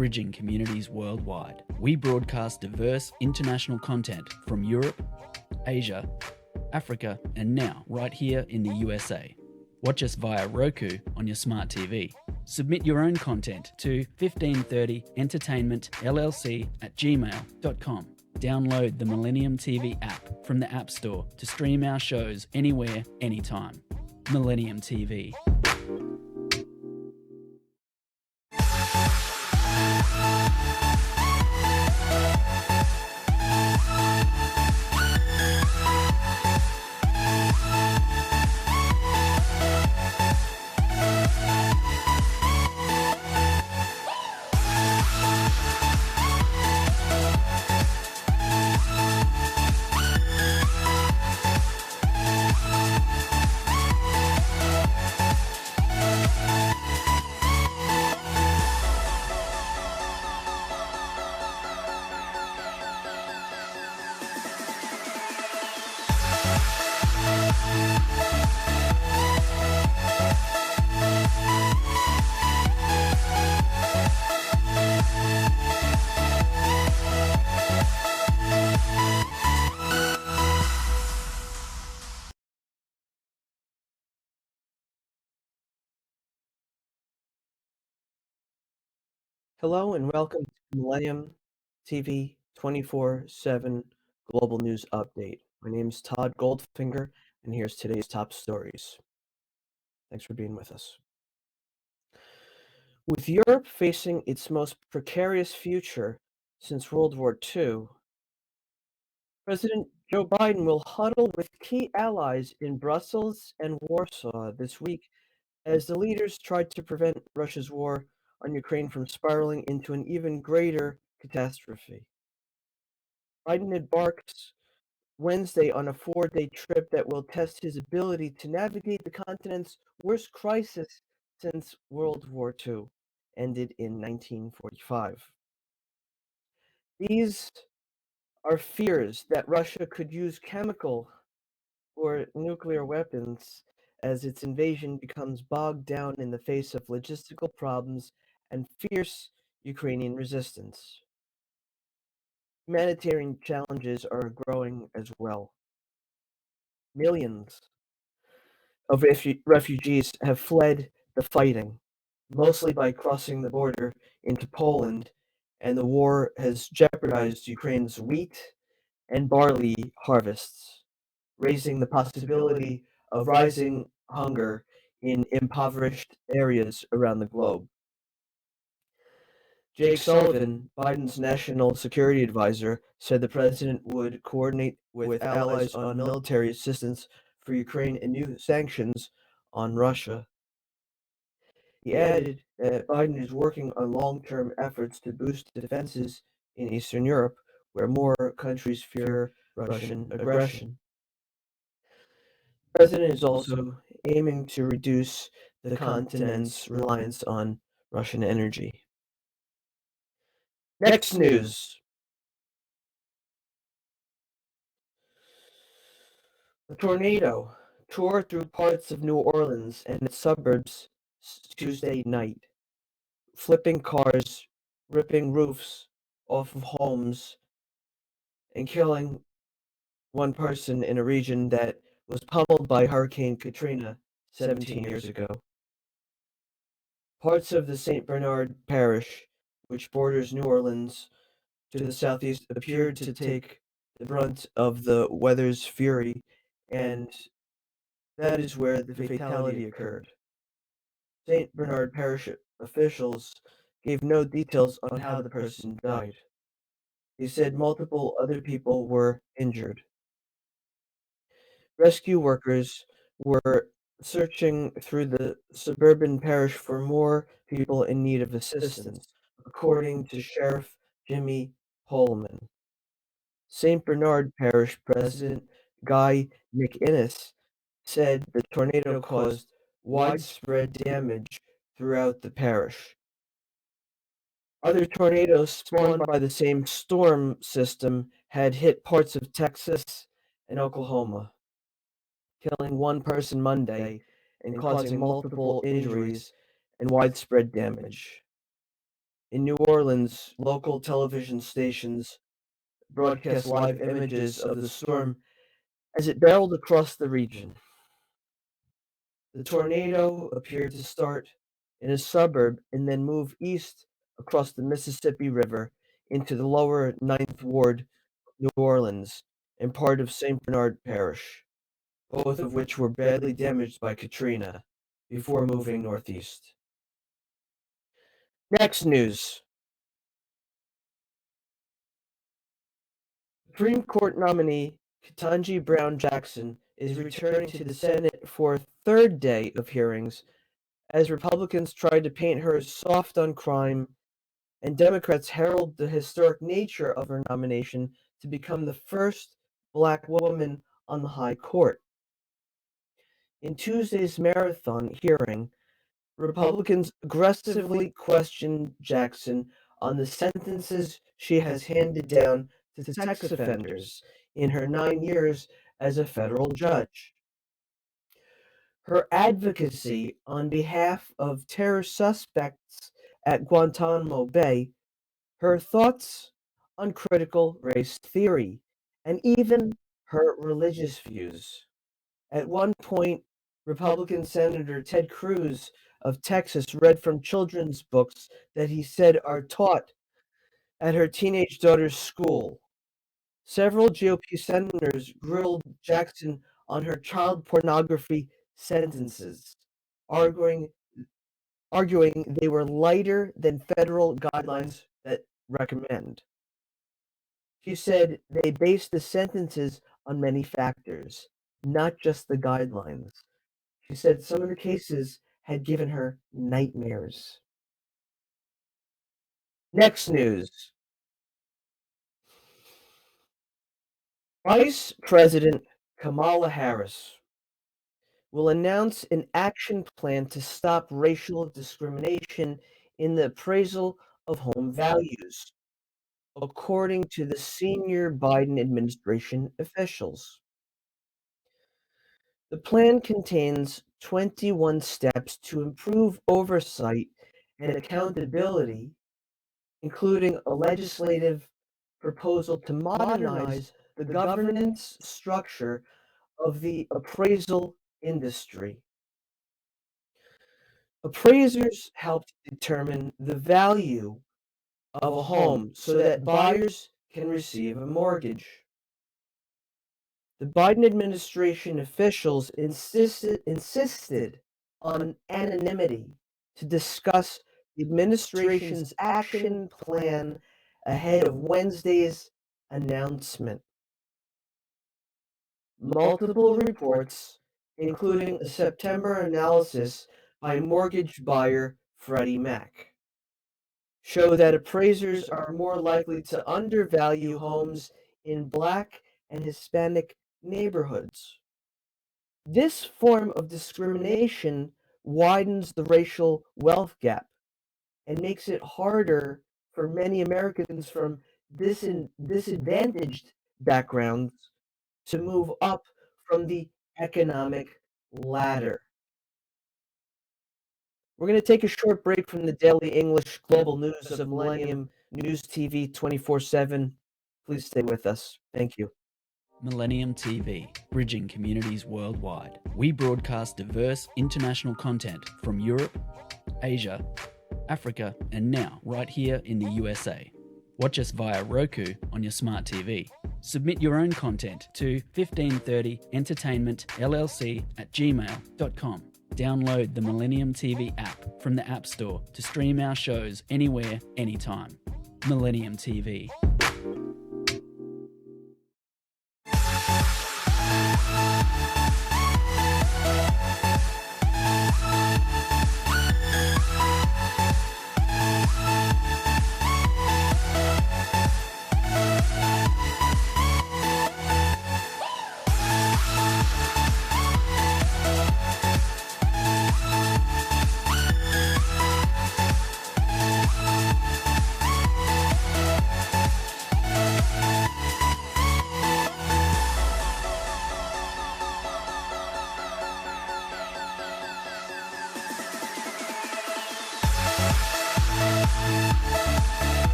bridging communities worldwide. We broadcast diverse international content from Europe, Asia, Africa, and now right here in the USA. Watch us via Roku on your smart TV. Submit your own content to 1530entertainmentllc@gmail.com. Download the Millennium TV app from the App Store to stream our shows anywhere, anytime. Millennium TV. Hello and welcome to Millennium TV 24/7 Global News Update. My name is Todd Goldfinger, and here's today's top stories. Thanks for being with us. With Europe facing its most precarious future since World War II, President Joe Biden will huddle with key allies in Brussels and Warsaw this week as the leaders tried to prevent Russia's war on Ukraine from spiraling into an even greater catastrophe. Biden embarks Wednesday on a 4-day trip that will test his ability to navigate the continent's worst crisis since World War II ended in 1945. These are fears that Russia could use chemical or nuclear weapons as its invasion becomes bogged down in the face of logistical problems and fierce Ukrainian resistance. Humanitarian challenges are growing as well. Millions of refugees have fled the fighting, mostly by crossing the border into Poland, and the war has jeopardized Ukraine's wheat and barley harvests, raising the possibility of rising hunger in impoverished areas around the globe. Jake Sullivan, Biden's national security advisor, said the president would coordinate with allies on military assistance for Ukraine and new sanctions on Russia. He added that Biden is working on long-term efforts to boost defenses in Eastern Europe, where more countries fear Russian aggression. The president is also aiming to reduce the continent's reliance on Russian energy. Next news. A tornado tore through parts of New Orleans and its suburbs Tuesday night, flipping cars, ripping roofs off of homes, and killing one person in a region that was pummeled by Hurricane Katrina 17 years ago. Parts of the St. Bernard Parish, which borders New Orleans to the southeast, appeared to take the brunt of the weather's fury, and that is where the fatality occurred. St. Bernard Parish officials gave no details on how the person died. They said multiple other people were injured. Rescue workers were searching through the suburban parish for more people in need of assistance, according to Sheriff Jimmy Holman. St. Bernard Parish President Guy McInnes said the tornado caused widespread damage throughout the parish. Other tornadoes spawned by the same storm system had hit parts of Texas and Oklahoma, killing one person Monday and causing multiple injuries and widespread damage. In New Orleans, local television stations broadcast live images of the storm as it barreled across the region. The tornado appeared to start in a suburb and then move east across the Mississippi River into the lower Ninth Ward, New Orleans, and part of St. Bernard Parish, both of which were badly damaged by Katrina before moving northeast. Next news. Supreme Court nominee Ketanji Brown Jackson is returning to the Senate for a third day of hearings as Republicans tried to paint her as soft on crime and Democrats herald the historic nature of her nomination to become the first Black woman on the High Court. In Tuesday's marathon hearing, Republicans aggressively questioned Jackson on the sentences she has handed down to sex offenders in her 9 years as a federal judge. Her advocacy on behalf of terror suspects at Guantanamo Bay, her thoughts on critical race theory, and even her religious views. At one point, Republican Senator Ted Cruz of Texas read from children's books that he said are taught at her teenage daughter's school. Several GOP senators grilled Jackson on her child pornography sentences, arguing they were lighter than federal guidelines that recommend. She said they based the sentences on many factors, not just the guidelines. She said some of the cases had given her nightmares. Next news. Vice President Kamala Harris will announce an action plan to stop racial discrimination in the appraisal of home values, according to the senior Biden administration officials. The plan contains 21 steps to improve oversight and accountability, including a legislative proposal to modernize the governance structure of the appraisal industry. Appraisers help determine the value of a home so that buyers can receive a mortgage. The Biden administration officials insisted on anonymity to discuss the administration's action plan ahead of Wednesday's announcement. Multiple reports, including a September analysis by mortgage buyer Freddie Mac, show that appraisers are more likely to undervalue homes in Black and Hispanic neighborhoods. This form of discrimination widens the racial wealth gap and makes it harder for many Americans from disadvantaged backgrounds to move up from the economic ladder. We're going to take a short break from the daily English global news of Millennium News TV 24/7. Please stay with us. Thank you. Millennium TV, bridging communities worldwide. We broadcast diverse international content from Europe, Asia, Africa, and now right here in the USA. Watch us via Roku on your smart TV. Submit your own content to 1530entertainmentllc@gmail.com. Download the Millennium TV app from the App Store to stream our shows anywhere, anytime. Millennium TV.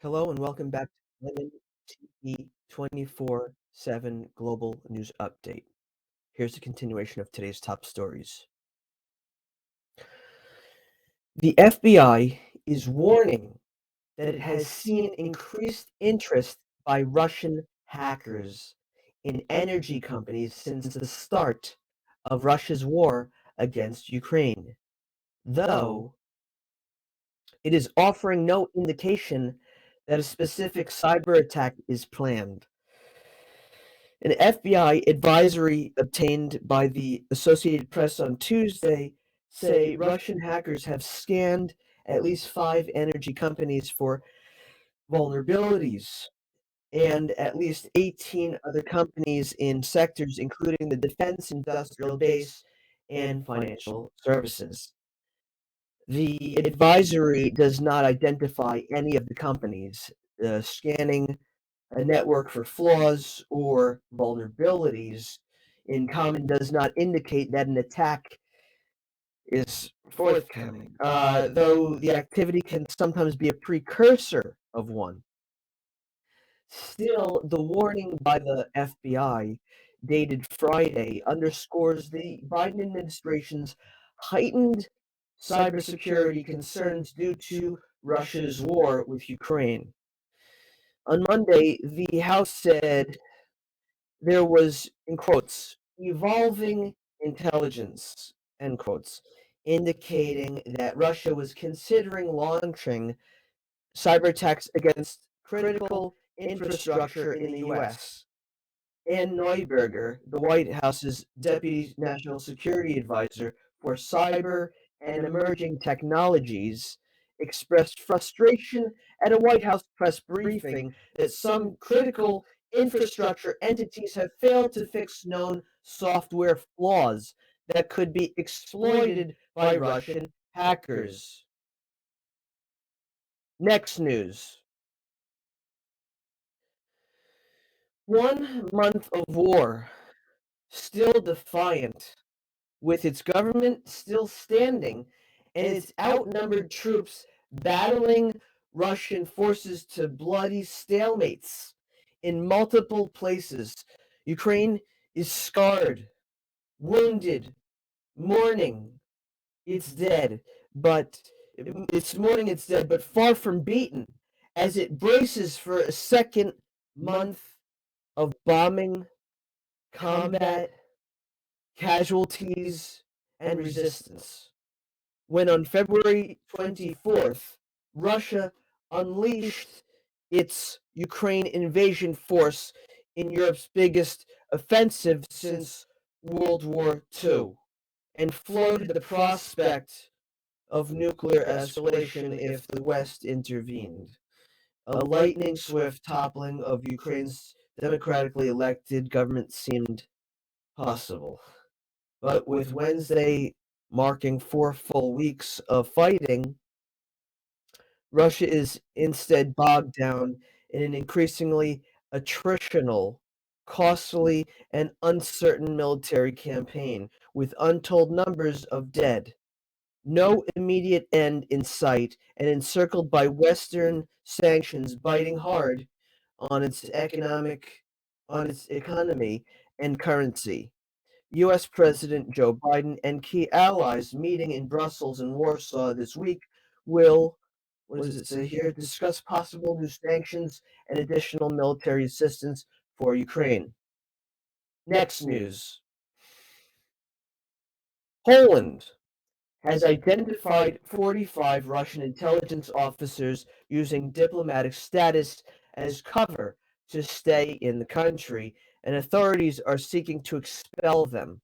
Hello and welcome back to Millennium TV 24/7 Global News Update. Here's a continuation of today's top stories. The FBI is warning that it has seen increased interest by Russian hackers in energy companies since the start of Russia's war against Ukraine, though it is offering no indication that a specific cyber attack is planned. An FBI advisory obtained by the Associated Press on Tuesday say Russian hackers have scanned at least 5 energy companies for vulnerabilities and at least 18 other companies in sectors including the defense industrial base and financial services. The advisory does not identify any of the companies. Scanning a network for flaws or vulnerabilities in common does not indicate that an attack is forthcoming, though the activity can sometimes be a precursor of one. Still, the warning by the FBI, dated Friday, underscores the Biden administration's heightened cybersecurity concerns due to Russia's war with Ukraine. On Monday, the House said there was, in quotes, evolving intelligence, end quotes, indicating that Russia was considering launching cyber attacks against critical infrastructure in the US. Ann Neuberger, the White House's Deputy National Security Advisor for Cyber and Emerging Technologies, expressed frustration at a White House press briefing that some critical infrastructure entities have failed to fix known software flaws that could be exploited by Russian hackers. Next news. 1 month of war, still defiant, with its government still standing and its outnumbered troops battling Russian forces to bloody stalemates in multiple places. Ukraine is scarred, wounded, mourning its dead, but it's mourning its dead, but far from beaten, as it braces for a second month of bombing, combat, casualties, and resistance. When on February 24th, Russia unleashed its Ukraine invasion force in Europe's biggest offensive since World War II and floated the prospect of nuclear escalation if the West intervened. A lightning swift toppling of Ukraine's democratically elected government seemed possible. But with Wednesday marking 4 full weeks of fighting, Russia is instead bogged down in an increasingly attritional, costly, and uncertain military campaign with untold numbers of dead, no immediate end in sight, and encircled by Western sanctions biting hard on on its economy and currency. US President Joe Biden and key allies meeting in Brussels and Warsaw this week will, what does it say here, discuss possible new sanctions and additional military assistance for Ukraine. Next news. Poland has identified 45 Russian intelligence officers using diplomatic status as cover to stay in the country, and authorities are seeking to expel them,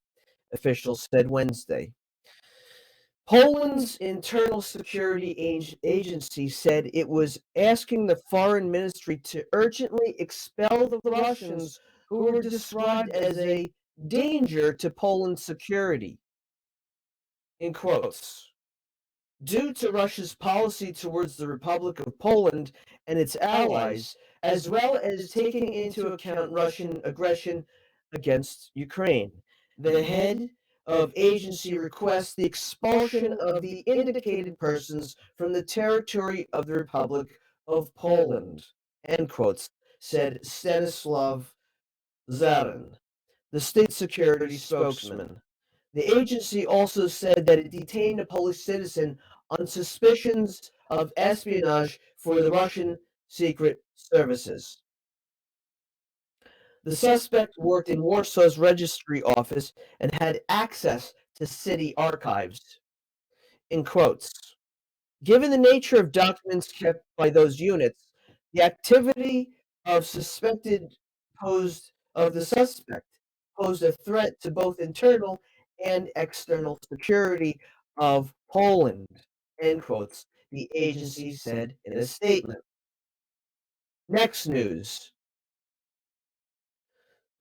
officials said Wednesday. Poland's internal security agency said it was asking the foreign ministry to urgently expel the Russians who were described as a danger to Poland's security, in quotes. Due to Russia's policy towards the Republic of Poland and its allies, as well as taking into account Russian aggression against Ukraine. The head of agency requests the expulsion of the indicated persons from the territory of the Republic of Poland, end quotes, said Stanislav Zarin, the state security spokesman. The agency also said that it detained a Polish citizen on suspicions of espionage for the Russian secret services. The suspect worked in Warsaw's registry office and had access to city archives. In quotes, given the nature of documents kept by those units, the activity of suspected posed of the suspect posed a threat to both internal and external security of Poland, end quotes, the agency said in a statement. Next news.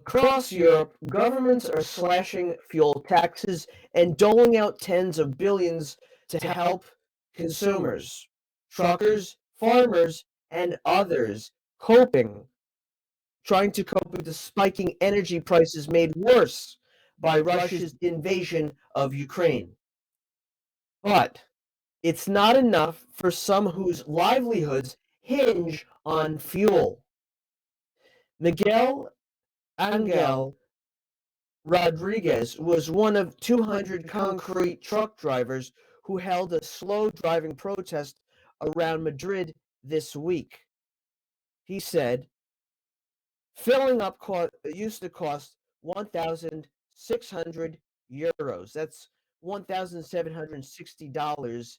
Across Europe, governments are slashing fuel taxes and doling out tens of billions to help consumers, truckers, farmers, and others trying to cope with the spiking energy prices made worse by Russia's invasion of Ukraine. But it's not enough for some whose livelihoods hinge on fuel. Miguel Angel Rodriguez was one of 200 concrete truck drivers who held a slow driving protest around Madrid this week. He said, filling up used to cost 1,600 euros. That's $1,760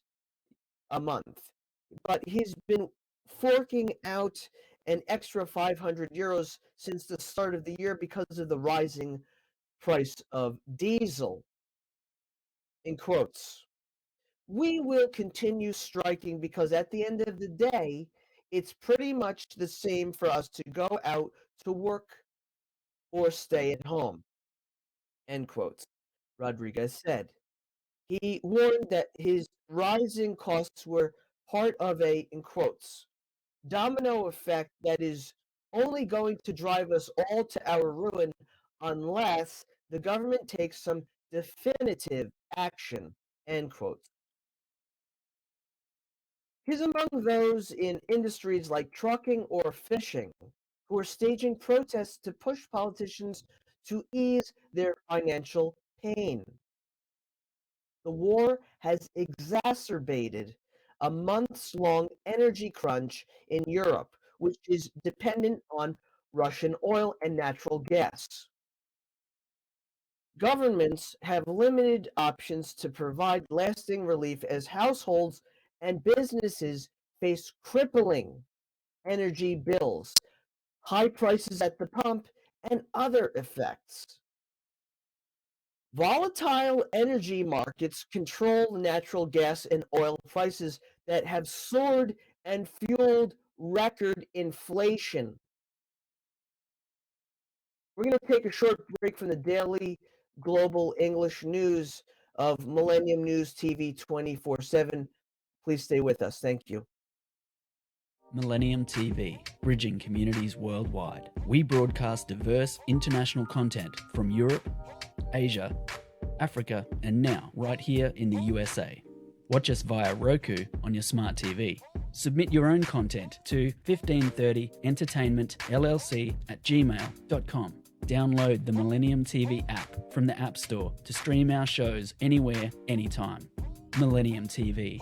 a month. But he's been forking out an extra 500 euros since the start of the year because of the rising price of diesel. In quotes, we will continue striking because at the end of the day, it's pretty much the same for us to go out to work or stay at home, end quotes, Rodriguez said. He warned that his rising costs were part of a, in quotes, domino effect that is only going to drive us all to our ruin unless the government takes some definitive action, end quote. He's among those in industries like trucking or fishing who are staging protests to push politicians to ease their financial pain. The war has exacerbated a months-long energy crunch in Europe, which is dependent on Russian oil and natural gas. Governments have limited options to provide lasting relief as households and businesses face crippling energy bills, high prices at the pump, and other effects. Volatile energy markets control natural gas and oil prices that have soared and fueled record inflation. We're going to take a short break from the daily global English news of Millennium News TV 24/7. Please stay with us. Thank you. Millennium TV, bridging communities worldwide. We broadcast diverse international content from Europe, Asia, Africa, and now right here in the USA. Watch us via Roku on your smart TV. Submit your own content to 1530entertainmentllc@gmail.com. Download the Millennium TV app from the App Store to stream our shows anywhere, anytime. Millennium TV.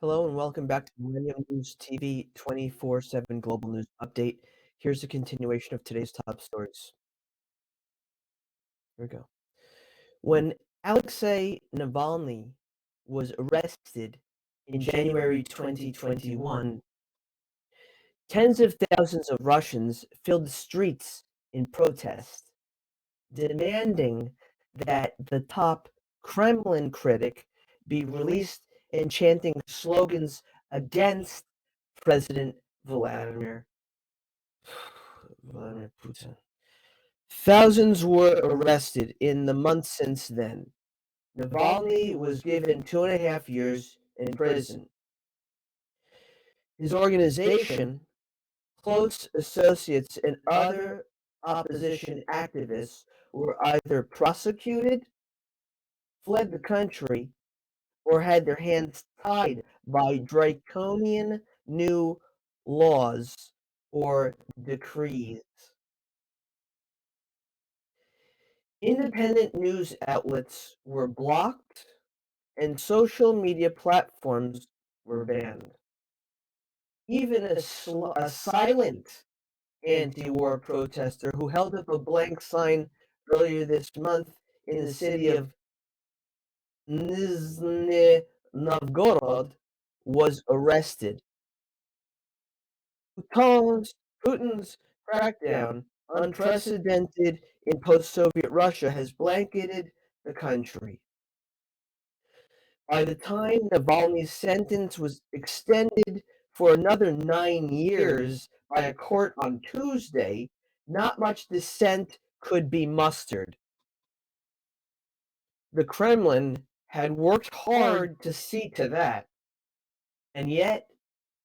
Hello and welcome back to Millennium News TV 24/7 Global News Update. Here's a continuation of today's top stories. Here we go. When Alexei Navalny was arrested in January 2021, tens of thousands of Russians filled the streets in protest, demanding that the top Kremlin critic be released and chanting slogans against President Vladimir Putin. Thousands were arrested in the months since then. Navalny was given 2.5 years in prison. His organization, close associates, and other opposition activists were either prosecuted, fled the country, or had their hands tied by draconian new laws or decrees. Independent news outlets were blocked and social media platforms were banned. Even a silent anti-war protester who held up a blank sign earlier this month in the city of Nizhny Novgorod was arrested. Putin's crackdown, unprecedented in post-Soviet Russia, has blanketed the country. By the time Navalny's sentence was extended for another 9 years by a court on Tuesday, not much dissent could be mustered. The Kremlin had worked hard to see to that, and yet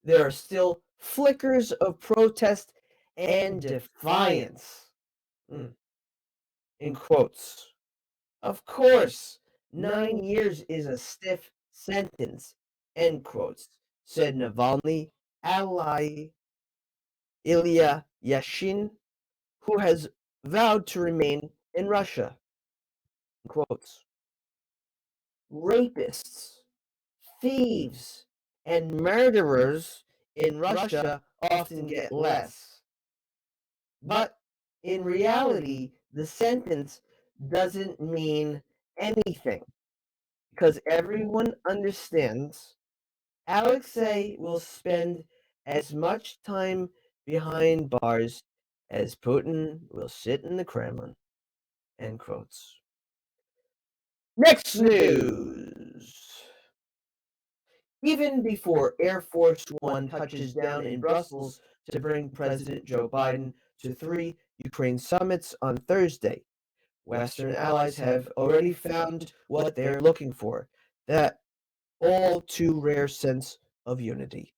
there are still flickers of protest and defiance. In quotes. Of course, 9 years is a stiff sentence, end quotes, said Navalny ally Ilya Yashin, who has vowed to remain in Russia. End quotes. Rapists, thieves, and murderers in Russia often get less. But in reality, the sentence doesn't mean anything because everyone understands Alexei will spend as much time behind bars as Putin will sit in the Kremlin. End quotes. Next news. Even before Air Force One touches down in Brussels to bring President Joe Biden to 3 Ukraine summits on Thursday, Western allies have already found what they're looking for, that all too rare sense of unity.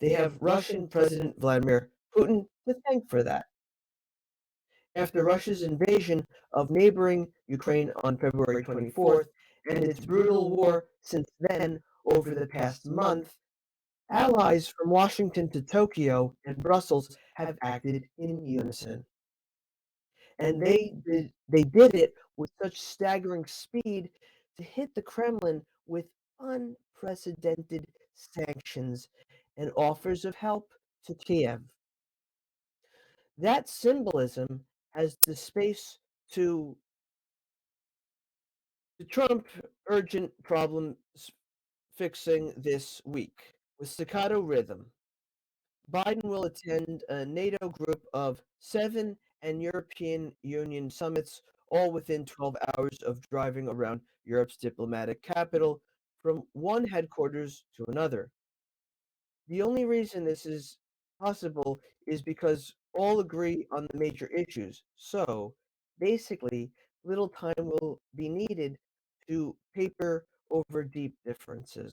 They have Russian President Vladimir Putin to thank for that. After Russia's invasion of neighboring Ukraine on February 24th and its brutal war since then over the past month, allies from Washington to Tokyo and Brussels have acted in unison. And they did it with such staggering speed to hit the Kremlin with unprecedented sanctions and offers of help to Kiev. That symbolism has the space to trump urgent problem fixing this week with staccato rhythm. Biden will attend a NATO group of 7 and European Union summits, all within 12 hours of driving around Europe's diplomatic capital from one headquarters to another. The only reason this is possible is because all agree on the major issues. So, basically, little time will be needed to paper over deep differences.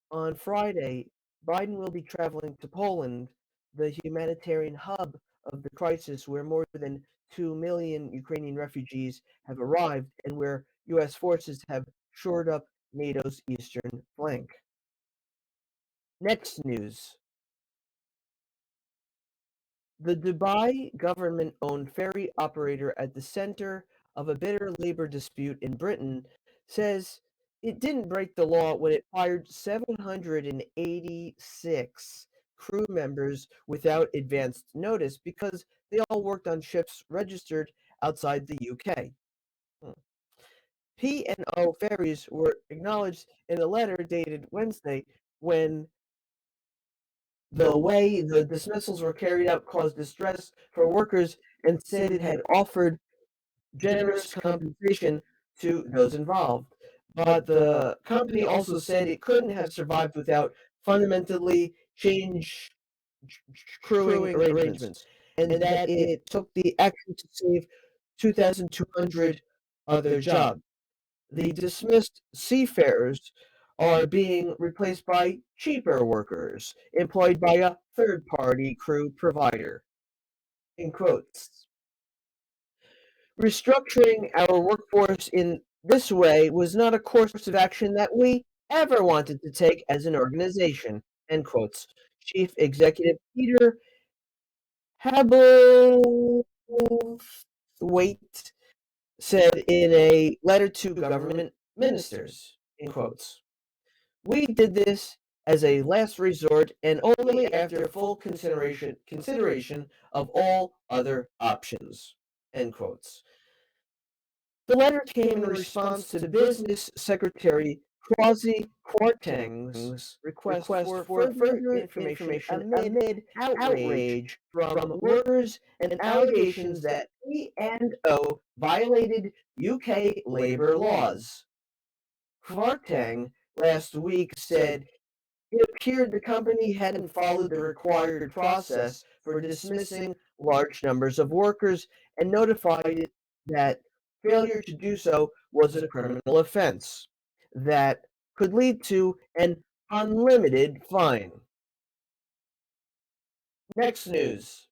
On Friday, Biden will be traveling to Poland, the humanitarian hub of the crisis where more than 2 million Ukrainian refugees have arrived and where U.S. forces have shored up NATO's eastern flank. Next news. The Dubai government-owned ferry operator at the center of a bitter labor dispute in Britain says It didn't break the law when it fired 786 crew members without advanced notice because they all worked on ships registered outside the UK. P&O ferries were acknowledged in a letter dated Wednesday when the way the dismissals were carried out caused distress for workers and said it had offered generous compensation to those involved. But the company also said it couldn't have survived without fundamentally changed crewing arrangements, and that it took the action to save 2,200 other jobs. The dismissed seafarers are being replaced by cheaper workers employed by a third party crew provider. In quotes. Restructuring our workforce in this way was not a course of action that we ever wanted to take as an organization. End quotes. Chief Executive Peter Habelthwaite said in a letter to government ministers. In quotes. We did this as a last resort and only after full consideration of all other options. End quotes. The letter came in response to Business Secretary Kwasi Kwarteng's request for further information amid outrage from workers and allegations that P&O violated UK labor laws. Kwarteng last week said it appeared the company hadn't followed the required process for dismissing large numbers of workers and notified it that failure to do so was a criminal offense that could lead to an unlimited fine. Next news.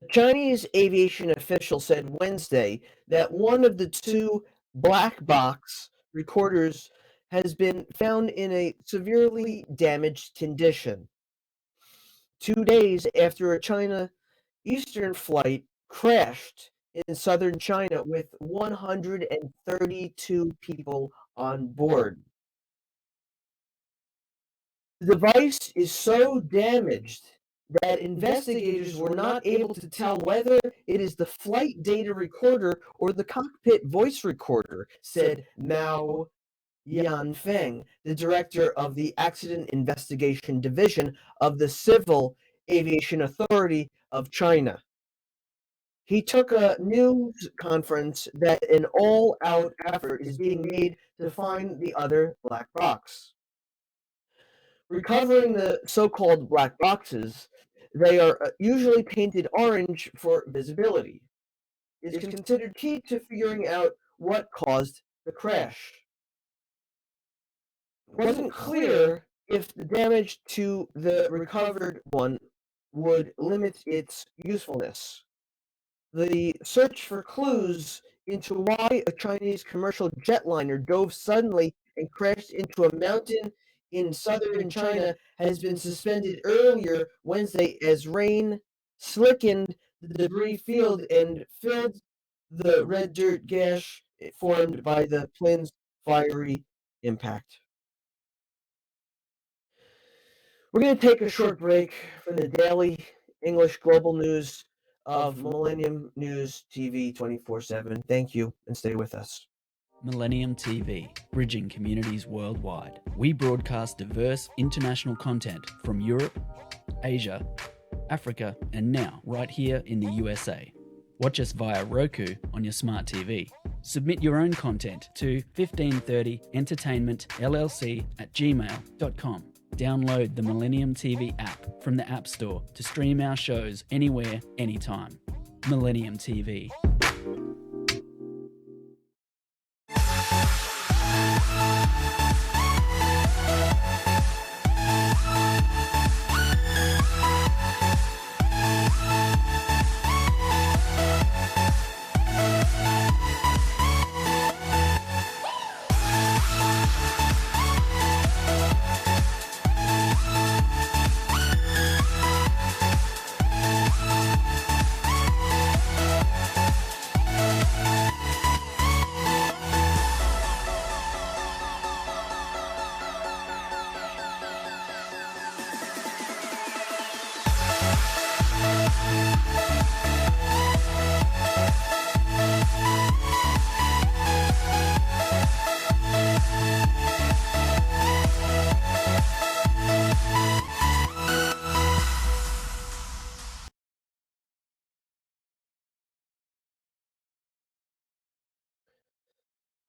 A Chinese aviation official said Wednesday that one of the two black box recorders has been found in a severely damaged condition. 2 days after a China Eastern flight crashed in southern China with 132 people on board. The device is so damaged that investigators were not able to tell whether it is the flight data recorder or the cockpit voice recorder, said Mao Yanfeng, the director of the Accident Investigation Division of the Civil Aviation Authority of China. He took a news conference that an all-out effort is being made to find the other black box. Recovering the so-called black boxes, they are usually painted orange for visibility, is considered key to figuring out what caused the crash. It wasn't clear if the damage to the recovered one would limit its usefulness. The search for clues into why a Chinese commercial jetliner dove suddenly and crashed into a mountain in southern China has been suspended earlier Wednesday as rain slickened the debris field and filled the red dirt gash formed by the plane's fiery impact. We're going to take a short break from the daily English global news of Millennium News TV 24/7. Thank you and stay with us. Millennium TV, bridging communities worldwide. We broadcast diverse international content from Europe, Asia, Africa, and now right here in the USA. Watch us via Roku on your smart TV. Submit your own content to 1530entertainmentllc@gmail.com. Download the Millennium TV app from the App Store to stream our shows anywhere, anytime. Millennium TV.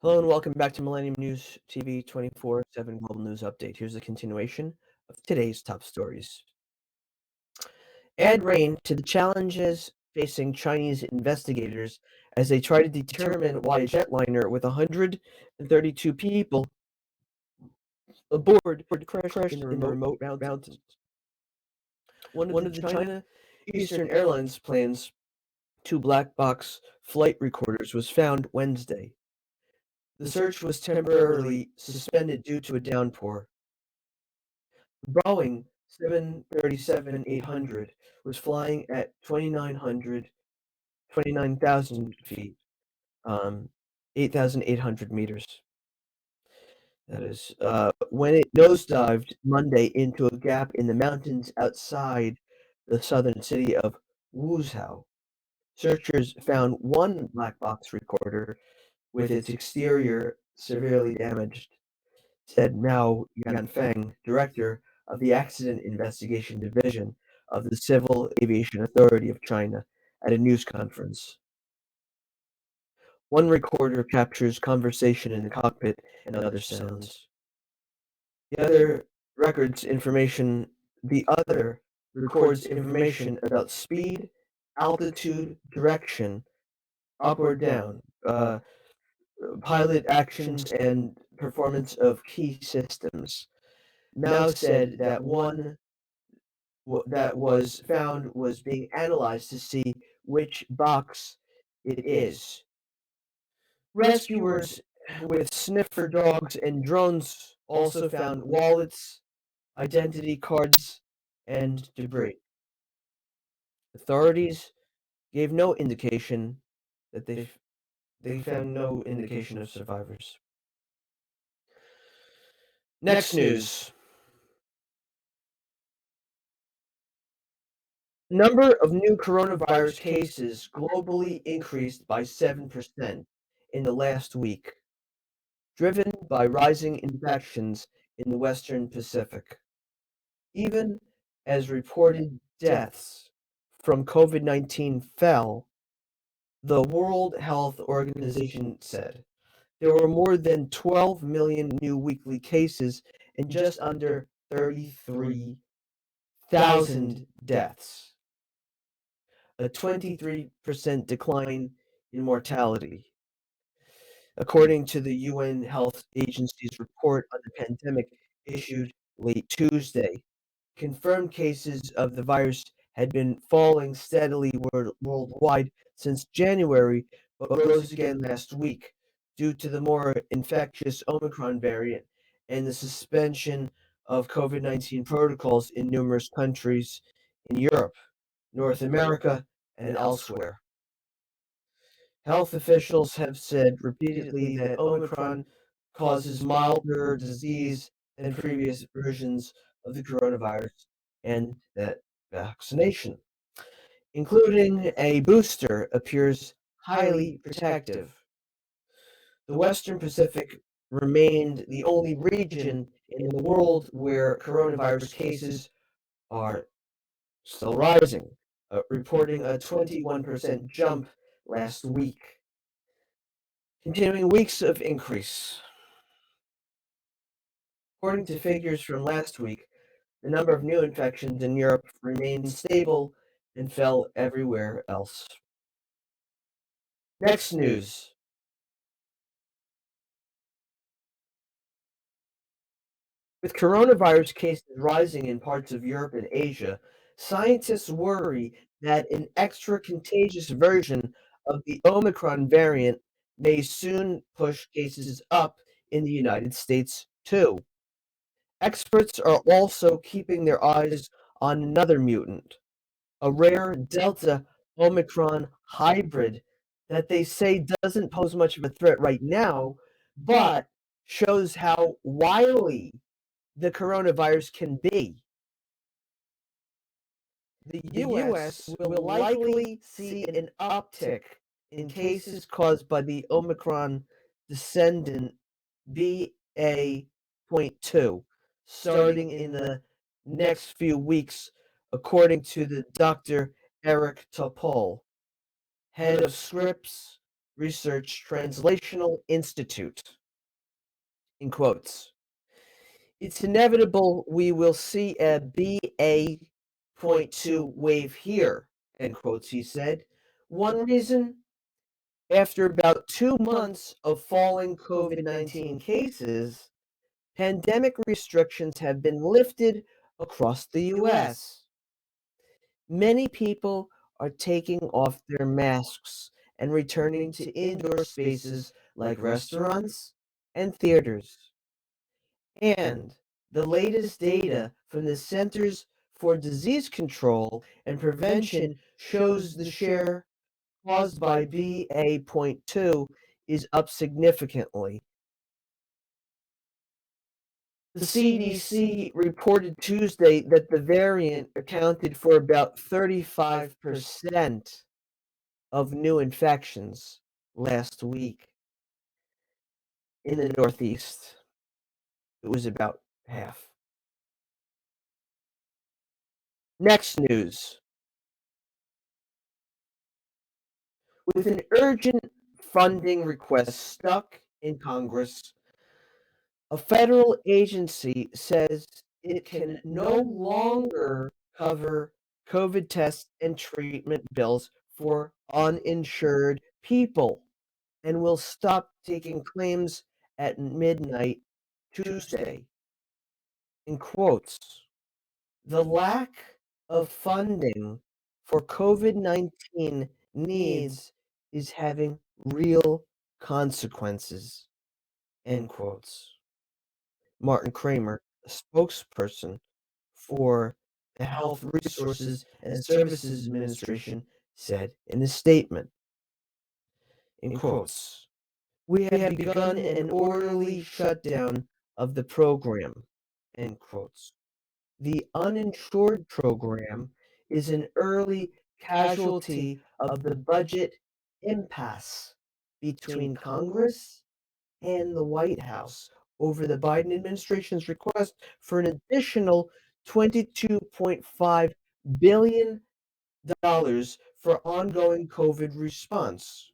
Hello and welcome back to Millennium News TV 24/7 Global News Update. Here's a continuation of today's top stories. Add rain to the challenges facing Chinese investigators as they try to determine why a jetliner with 132 people aboard crashed in the remote mountains. One of the China Eastern Airlines plane's two black box flight recorders was found Wednesday. The search was temporarily suspended due to a downpour. The Boeing 737-800 was flying at 29,000 feet, 8,800 meters. That is, when it nosedived Monday into a gap in the mountains outside the southern city of Wuzhou. Searchers found one black box recorder with its exterior severely damaged, said Mao Yanfeng, director of the Accident Investigation Division of the Civil Aviation Authority of China, at a news conference. One recorder captures conversation in the cockpit and other sounds. The other the other records information about speed, altitude, direction, up or down, pilot actions, and performance of key systems. Mao said that one that was found was being analyzed to see which box it is. Rescuers with sniffer dogs and drones also found wallets, identity cards, and debris. Authorities gave no indication that they found no indication of survivors. Next news. Number of new coronavirus cases globally increased by 7% in the last week, driven by rising infections in the Western Pacific. Even as reported deaths from COVID-19 fell, the World Health Organization said there were more than 12 million new weekly cases and just under 33,000 deaths, a 23% decline in mortality. According to the UN Health Agency's report on the pandemic issued late Tuesday, confirmed cases of the virus had been falling steadily worldwide since January, but rose again last week due to the more infectious Omicron variant and the suspension of COVID-19 protocols in numerous countries in Europe, North America, and elsewhere. Health officials have said repeatedly that Omicron causes milder disease than previous versions of the coronavirus and that vaccination, including a booster, appears highly protective. The Western Pacific remained the only region in the world where coronavirus cases are still rising, reporting a 21% jump last week. Continuing weeks of increase. According to figures from last week, the number of new infections in Europe remained stable and fell everywhere else. Next news. With coronavirus cases rising in parts of Europe and Asia, scientists worry that an extra contagious version of the Omicron variant may soon push cases up in the United States too. Experts are also keeping their eyes on another mutant, a rare Delta Omicron hybrid that they say doesn't pose much of a threat right now, but shows how wily the coronavirus can be. The US will likely see an uptick in cases caused by the Omicron descendant BA.2 starting in the next few weeks, according to the Dr. Eric Topol, head of Scripps Research Translational Institute. In quotes, it's inevitable we will see a BA.2 wave here, end quotes, he said. One reason, after about 2 months of falling COVID-19 cases, pandemic restrictions have been lifted across the US. Many people are taking off their masks and returning to indoor spaces like restaurants and theaters. And the latest data from the Centers for Disease Control and Prevention shows the share caused by BA.2 is up significantly. The CDC reported Tuesday that the variant accounted for about 35% of new infections last week. In the Northeast, it was about half. Next news. With an urgent funding request stuck in Congress, a federal agency says it can no longer cover COVID tests and treatment bills for uninsured people and will stop taking claims at midnight Tuesday. In quotes, the lack of funding for COVID-19 needs is having real consequences, end quotes. Martin Kramer, a spokesperson for the Health Resources and Services Administration, said in a statement, in quotes, we have begun an orderly shutdown of the program, end quotes. The uninsured program is an early casualty of the budget impasse between Congress and the White House over the Biden administration's request for an additional $22.5 billion for ongoing COVID response.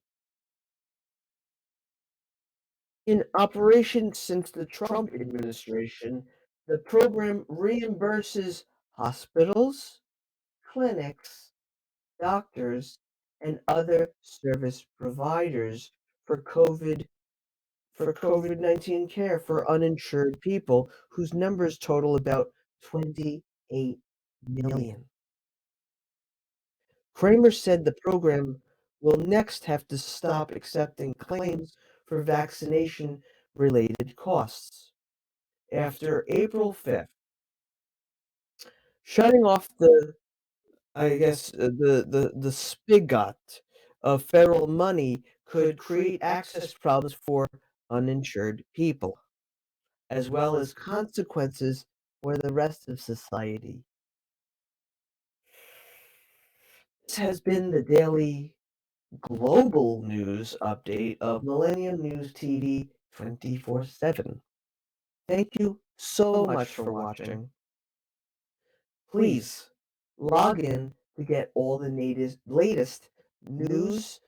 In operation since the Trump administration, the program reimburses hospitals, clinics, doctors, and other service providers for COVID-19 care for uninsured people whose numbers total about 28 million. Kramer said the program will next have to stop accepting claims for vaccination related costs. After April 5th, shutting off the spigot of federal money could create access problems for uninsured people, as well as consequences for the rest of society. This has been the daily global news update of Millennium News TV 24/7. Thank you so much for watching. Please log in to get all the latest news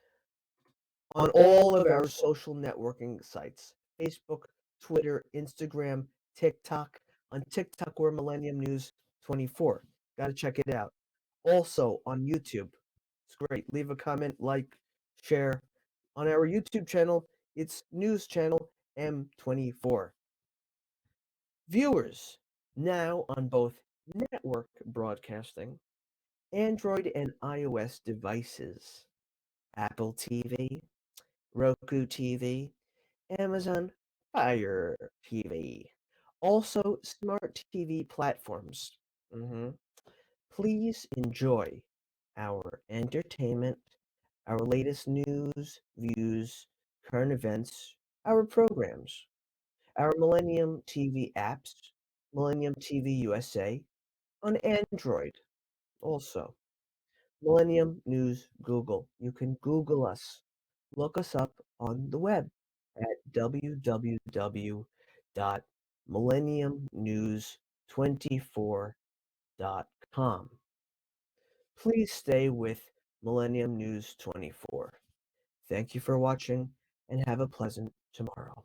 on all of our social networking sites: Facebook, Twitter, Instagram, TikTok. On TikTok, we're Millennium News 24. Got to check it out. Also on YouTube. It's great. Leave a comment, like, share. On our YouTube channel, it's News Channel M24. Viewers, now on both network broadcasting, Android and iOS devices, Apple TV, Roku TV, Amazon Fire TV, also smart TV platforms. Please enjoy our entertainment, our latest news, views, current events, our programs, our Millennium TV apps, Millennium TV USA, on Android, also. Millennium News Google. You can Google us. Look us up on the web at www.millenniumnews24.com. Please stay with Millennium News 24. Thank you for watching, and have a pleasant tomorrow.